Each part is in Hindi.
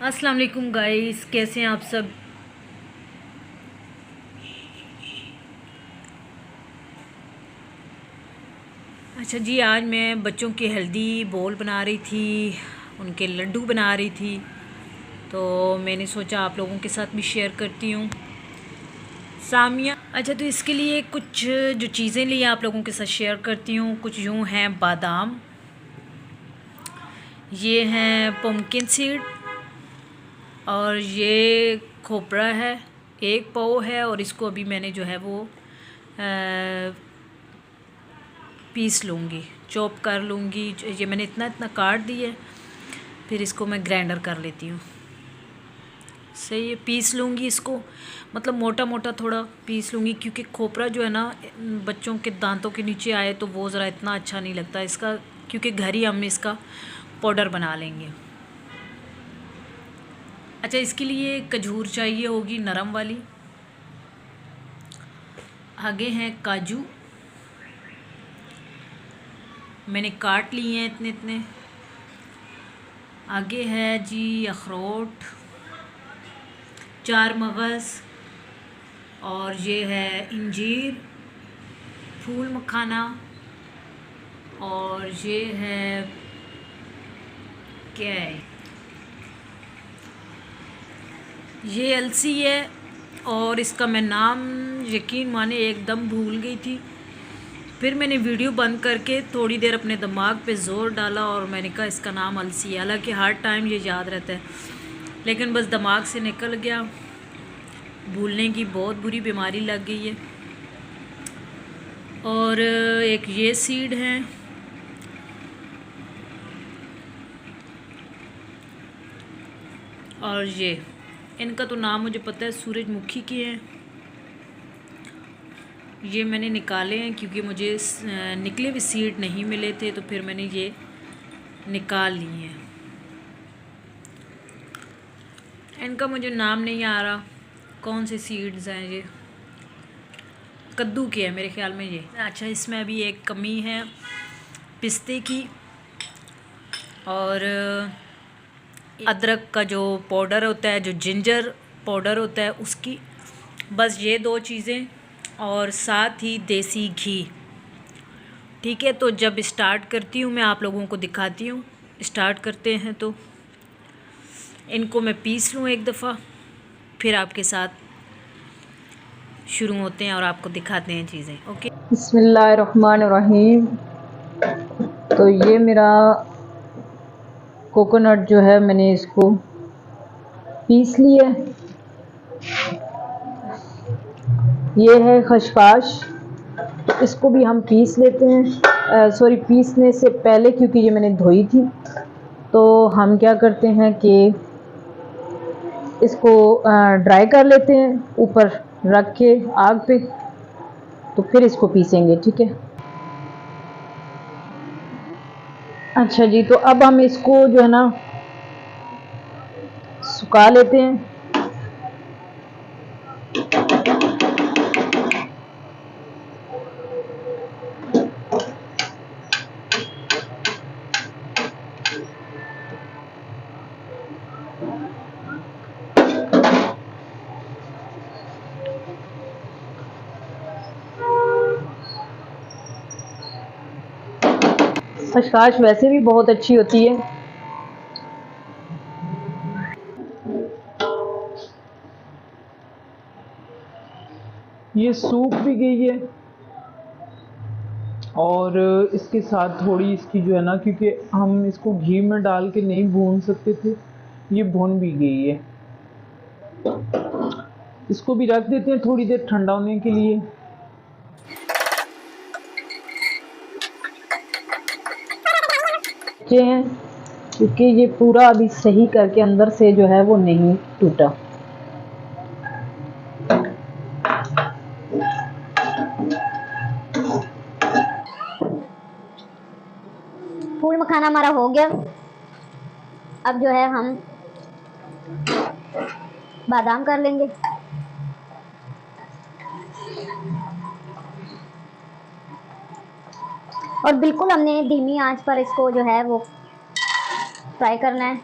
अस्सलाम वालेकुम गाइस, कैसे हैं आप सब। अच्छा जी, आज मैं बच्चों के हेल्दी बोल बना रही थी, उनके लड्डू बना रही थी। तो मैंने सोचा आप लोगों के साथ भी शेयर करती हूँ। सामिया, अच्छा तो इसके लिए कुछ जो चीज़ें ली आप लोगों के साथ शेयर करती हूँ। कुछ यूँ हैं बादाम, ये हैं पम्पकिन सीड, और ये खोपरा है, एक पाव है। और इसको अभी मैंने जो है वो पीस लूँगी, चॉप कर लूँगी। ये मैंने इतना इतना काट दिया, फिर इसको मैं ग्राइंडर कर लेती हूँ। सही है, पीस लूँगी इसको, मतलब मोटा मोटा थोड़ा पीस लूँगी, क्योंकि खोपरा जो है ना बच्चों के दांतों के नीचे आए तो वो ज़रा इतना अच्छा नहीं लगता इसका, क्योंकि घर ही हम इसका पाउडर बना लेंगे। अच्छा, इसके लिए खजूर चाहिए होगी नरम वाली। आगे हैं काजू, मैंने काट लिए हैं इतने इतने। आगे है जी अखरोट, 4 मगज़, और ये है इंजीर, फूल मखाना, और ये है क्या है, ये अलसी है। और इसका मैं नाम यकीन माने एकदम भूल गई थी। फिर मैंने वीडियो बंद करके थोड़ी देर अपने दिमाग पे ज़ोर डाला और मैंने कहा इसका नाम अलसी है। हालांकि हर टाइम ये याद रहता है, लेकिन बस दिमाग से निकल गया। भूलने की बहुत बुरी बीमारी लग गई है। और एक ये सीड है, और ये इनका तो नाम मुझे पता है, सूरजमुखी के हैं। ये मैंने निकाले हैं क्योंकि मुझे निकले हुए सीड नहीं मिले थे, तो फिर मैंने ये निकाल लिए हैं। इनका मुझे नाम नहीं आ रहा, कौन से सीड्स हैं ये, कद्दू के है मेरे ख्याल में ये। अच्छा, इसमें अभी एक कमी है पिस्ते की, और अदरक का जो पाउडर होता है, जो जिंजर पाउडर होता है उसकी। बस ये 2 चीज़ें, और साथ ही देसी घी। ठीक है, तो जब स्टार्ट करती हूँ मैं आप लोगों को दिखाती हूँ। स्टार्ट करते हैं, तो इनको मैं पीस लूँ एक दफ़ा, फिर आपके साथ शुरू होते हैं और आपको दिखाते हैं चीज़ें। ओके, बिस्मिल्लाहिर्रहमानिर्रहीम। तो ये मेरा कोकोनट जो है मैंने इसको पीस लिया। ये है खशखाश, तो इसको भी हम पीस लेते हैं। सॉरी, पीसने से पहले, क्योंकि ये मैंने धोई थी, तो हम क्या करते हैं कि इसको ड्राई कर लेते हैं ऊपर रख के आग पे, तो फिर इसको पीसेंगे। ठीक है। अच्छा जी, तो अब हम इसको जो है ना सुखा लेते हैं। खशखाश वैसे भी बहुत अच्छी होती है। ये सूख भी गई है, और इसके साथ थोड़ी इसकी जो है ना, क्योंकि हम इसको घी में डाल के नहीं भून सकते थे, ये भून भी गई है। इसको भी रख देते हैं थोड़ी देर ठंडा होने के लिए। ये हैं, क्योंकि ये पूरा अभी सही करके अंदर से जो है वो नहीं टूटा। फूल मखाना हमारा हो गया। अब जो है हम बादाम कर लेंगे। और बिल्कुल हमने धीमी आंच पर इसको जो है वो फ्राई करना है।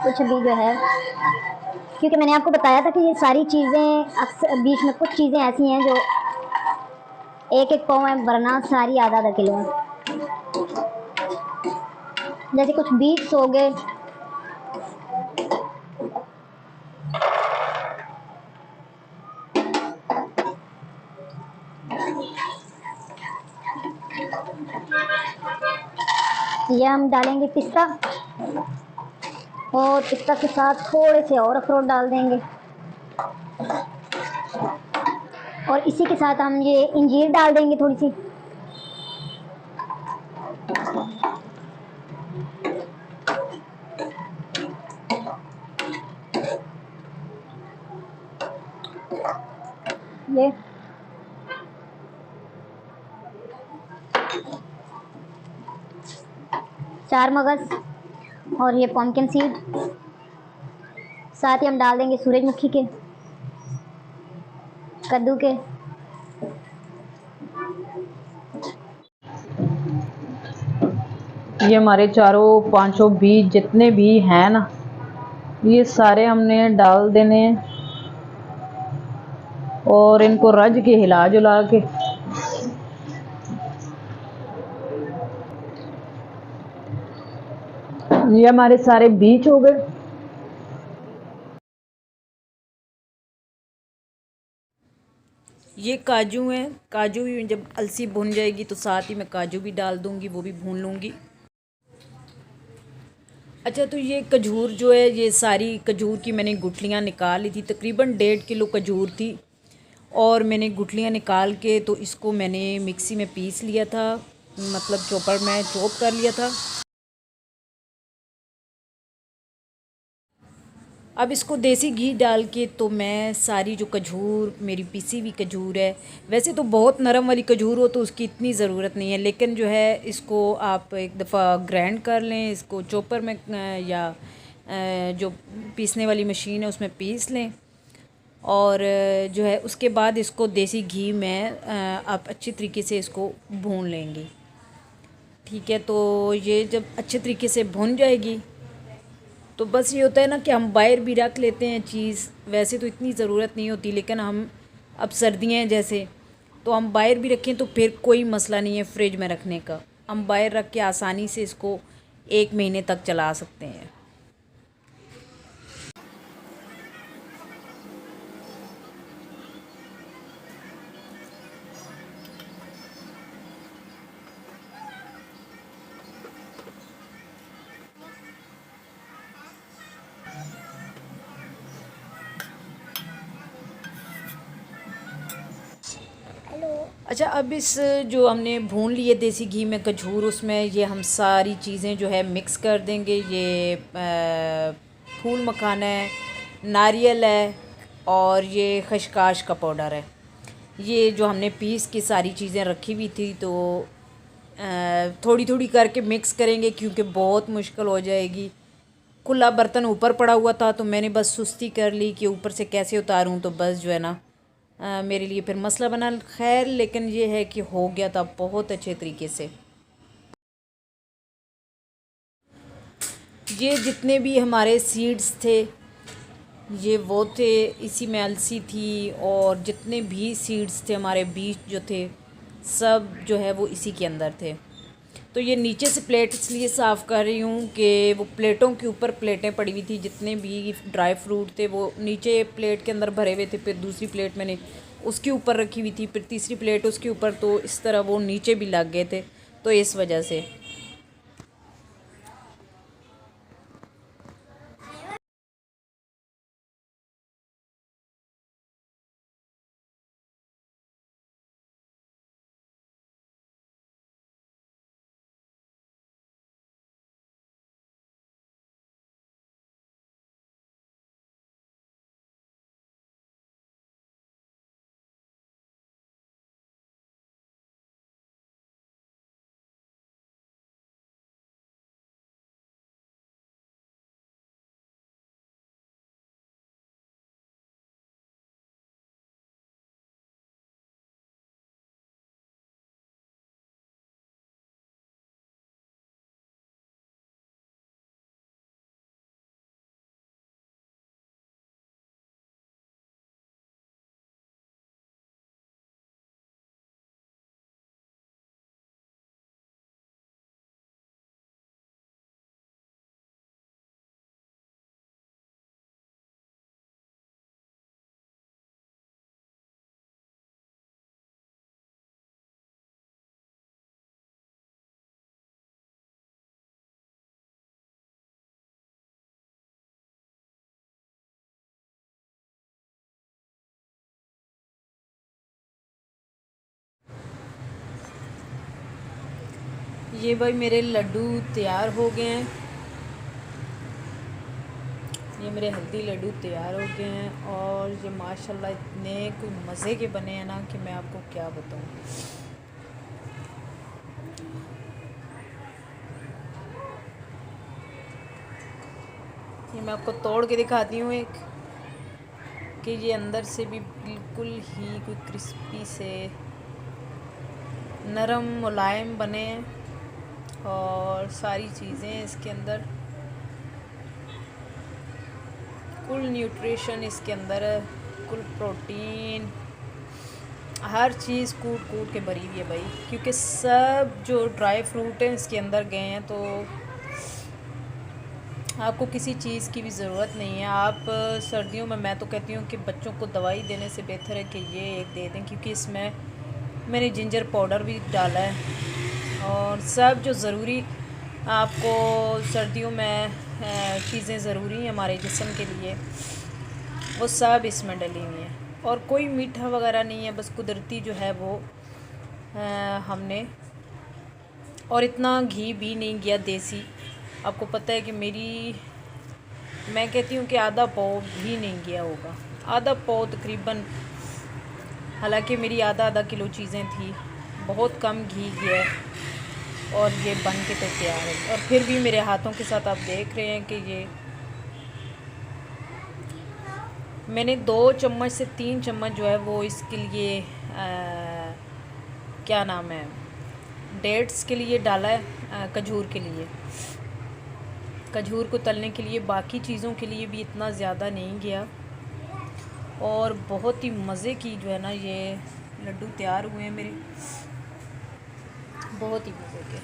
कुछ भी जो है, क्योंकि मैंने आपको बताया था कि ये सारी चीज़ें अक्सर बीच में कुछ चीज़ें ऐसी हैं जो एक एक पाव में, वरना सारी आधा आधा किलो है। जैसे कुछ बीट्स हो गए, ये हम डालेंगे पिस्ता, और पिस्ता के साथ थोड़े से और अखरोट डाल देंगे, और इसी के साथ हम ये इंजीर डाल देंगे थोड़ी सी। ये चार मगज और ये पम्पकिन सीड, साथ ही हम डाल देंगे सूरजमुखी के, कद्दू के, ये हमारे चारों पांचों बीज जितने भी हैं ना, ये सारे हमने डाल देने हैं और इनको रज के हिला जुला के ये हमारे सारे बीज हो गए। ये काजू हैं, काजू भी जब अलसी भुन जाएगी तो साथ ही मैं काजू भी डाल दूँगी, वो भी भून लूँगी। अच्छा, तो ये खजूर जो है, ये सारी खजूर की मैंने गुठलियाँ निकाल ली थी, तकरीबन 1.5 किलो खजूर थी, और मैंने गुठलियाँ निकाल के तो इसको मैंने मिक्सी में पीस लिया था, मतलब चॉपर में चॉप कर लिया था। अब इसको देसी घी डाल के तो मैं सारी जो खजूर, मेरी पिसी हुई खजूर है, वैसे तो बहुत नरम वाली खजूर हो तो उसकी इतनी ज़रूरत नहीं है, लेकिन जो है इसको आप एक दफ़ा ग्राइंड कर लें, इसको चॉपर में या जो पीसने वाली मशीन है उसमें पीस लें, और जो है उसके बाद इसको देसी घी में आप अच्छी तरीके से इसको भून लेंगे। ठीक है, तो ये जब अच्छे तरीके से भुन जाएगी तो बस ये होता है ना कि हम बाहर भी रख लेते हैं चीज़, वैसे तो इतनी ज़रूरत नहीं होती, लेकिन हम अब सर्दियाँ हैं जैसे, तो हम बाहर भी रखें तो फिर कोई मसला नहीं है फ्रिज में रखने का, हम बाहर रख के आसानी से इसको 1 महीने तक चला सकते हैं। अच्छा, अब इस जो हमने भून लिए देसी घी में खजूर, उसमें ये हम सारी चीज़ें जो है मिक्स कर देंगे। ये फूल मखाना है, नारियल है, और ये खशकाश का पाउडर है। ये जो हमने पीस की सारी चीज़ें रखी हुई थी, तो थोड़ी थोड़ी करके मिक्स करेंगे क्योंकि बहुत मुश्किल हो जाएगी। खुला बर्तन ऊपर पड़ा हुआ था तो मैंने बस सुस्ती कर ली कि ऊपर से कैसे उतारूं, तो बस जो है ना मेरे लिए फिर मसला बना। खैर, लेकिन ये है कि हो गया था बहुत अच्छे तरीके से। ये जितने भी हमारे सीड्स थे ये वो थे, इसी में अलसी थी, और जितने भी सीड्स थे हमारे बीज जो थे सब जो है वो इसी के अंदर थे। तो ये नीचे से प्लेट इसलिए साफ़ कर रही हूँ कि वो प्लेटों के ऊपर प्लेटें पड़ी हुई थी, जितने भी ड्राई फ्रूट थे वो नीचे प्लेट के अंदर भरे हुए थे, फिर दूसरी प्लेट मैंने उसके ऊपर रखी हुई थी, फिर तीसरी प्लेट उसके ऊपर, तो इस तरह वो नीचे भी लग गए थे, तो इस वजह से। ये भाई मेरे लड्डू तैयार हो गए हैं। ये मेरे हल्दी लड्डू तैयार हो गए हैं और ये माशाल्लाह इतने कोई मज़े के बने हैं ना कि मैं आपको क्या बताऊं। ये मैं आपको तोड़ के दिखाती हूँ एक, कि ये अंदर से भी बिल्कुल ही कोई क्रिस्पी से नरम मुलायम बने हैं और सारी चीज़ें इसके अंदर कुल न्यूट्रिशन इसके अंदर है, कुल प्रोटीन, हर चीज़ कूट कूट के भरी हुई है भाई। क्योंकि सब जो ड्राई फ्रूट हैं इसके अंदर गए हैं, तो आपको किसी चीज़ की भी ज़रूरत नहीं है। आप सर्दियों में, मैं तो कहती हूँ कि बच्चों को दवाई देने से बेहतर है कि ये एक दे दें, क्योंकि इसमें मैंने जिंजर पाउडर भी डाला है और सब जो ज़रूरी आपको सर्दियों में चीज़ें ज़रूरी हैं हमारे जिस्म के लिए, वो सब इसमें डली हुई हैं। और कोई मीठा वगैरह नहीं है, बस कुदरती जो है वो हमने, और इतना घी भी नहीं गया देसी। आपको पता है कि मैं कहती हूँ कि आधा पाव भी नहीं गया होगा, आधा पाव तकरीबन। हालांकि मेरी आधा किलो चीज़ें थी, बहुत कम घी गया और ये बन के तो तैयार है। और फिर भी मेरे हाथों के साथ आप देख रहे हैं कि ये मैंने 2 चम्मच से 3 चम्मच जो है वो इसके लिए क्या नाम है, डेट्स के लिए डाला है, खजूर के लिए, खजूर को तलने के लिए। बाकी चीज़ों के लिए भी इतना ज़्यादा नहीं गया और बहुत ही मज़े की जो है ना ये लड्डू तैयार हुए हैं मेरे, बहुत ही मज़े के।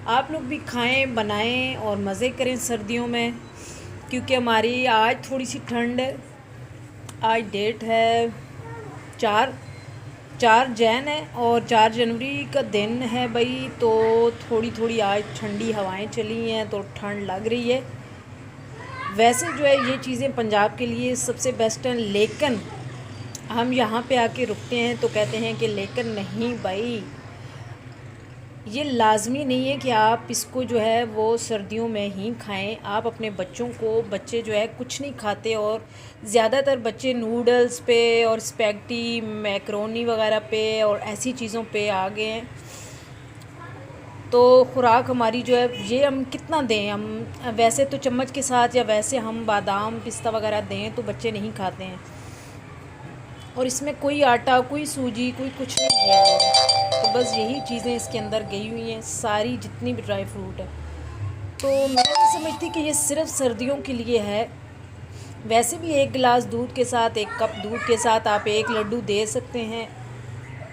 आप लोग भी खाएं, बनाएं और मज़े करें सर्दियों में, क्योंकि हमारी आज थोड़ी सी ठंड है। आज डेट है 4 जैन है और 4 जनवरी का दिन है भाई। तो थोड़ी थोड़ी आज ठंडी हवाएं चली हैं तो ठंड लग रही है। वैसे जो है ये चीज़ें पंजाब के लिए सबसे बेस्ट हैं, लेकिन हम यहाँ पे आके रुकते हैं तो कहते हैं कि लेकिन नहीं भाई, ये लाजमी नहीं है कि आप इसको जो है वो सर्दियों में ही खाएं। आप अपने बच्चों को, बच्चे जो है कुछ नहीं खाते और ज़्यादातर बच्चे नूडल्स पे और स्पैगेटी, मैकरोनी वगैरह पे और ऐसी चीज़ों पे आ गए हैं। तो खुराक हमारी जो है ये हम कितना दें, हम वैसे तो चम्मच के साथ या वैसे हम बादाम पिस्ता वगैरह दें तो बच्चे नहीं खाते हैं। और इसमें कोई आटा, कोई सूजी, कोई कुछ नहीं दिया हुआ है। तो बस यही चीज़ें इसके अंदर गई हुई हैं, सारी जितनी भी ड्राई फ्रूट है। तो मैं नहीं समझती कि ये सिर्फ सर्दियों के लिए है। वैसे भी 1 गिलास दूध के साथ, 1 कप दूध के साथ आप 1 लड्डू दे सकते हैं।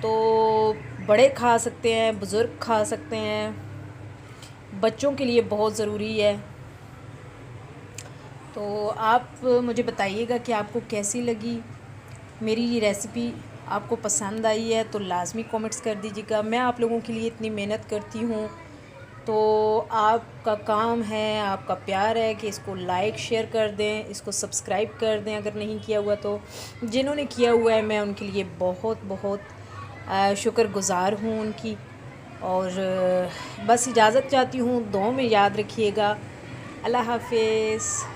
तो बड़े खा सकते हैं, बुज़ुर्ग खा सकते हैं, बच्चों के लिए बहुत ज़रूरी है। तो आप मुझे बताइएगा कि आपको कैसी लगी मेरी ये रेसिपी। आपको पसंद आई है तो लाजमी कमेंट्स कर दीजिएगा। मैं आप लोगों के लिए इतनी मेहनत करती हूँ, तो आपका काम है, आपका प्यार है कि इसको लाइक शेयर कर दें, इसको सब्सक्राइब कर दें अगर नहीं किया हुआ तो। जिन्होंने किया हुआ है मैं उनके लिए बहुत बहुत शुक्रगुज़ार हूँ उनकी। और बस इजाज़त चाहती हूँ, दुआ में याद रखिएगा। अल्लाह हाफ़िज़।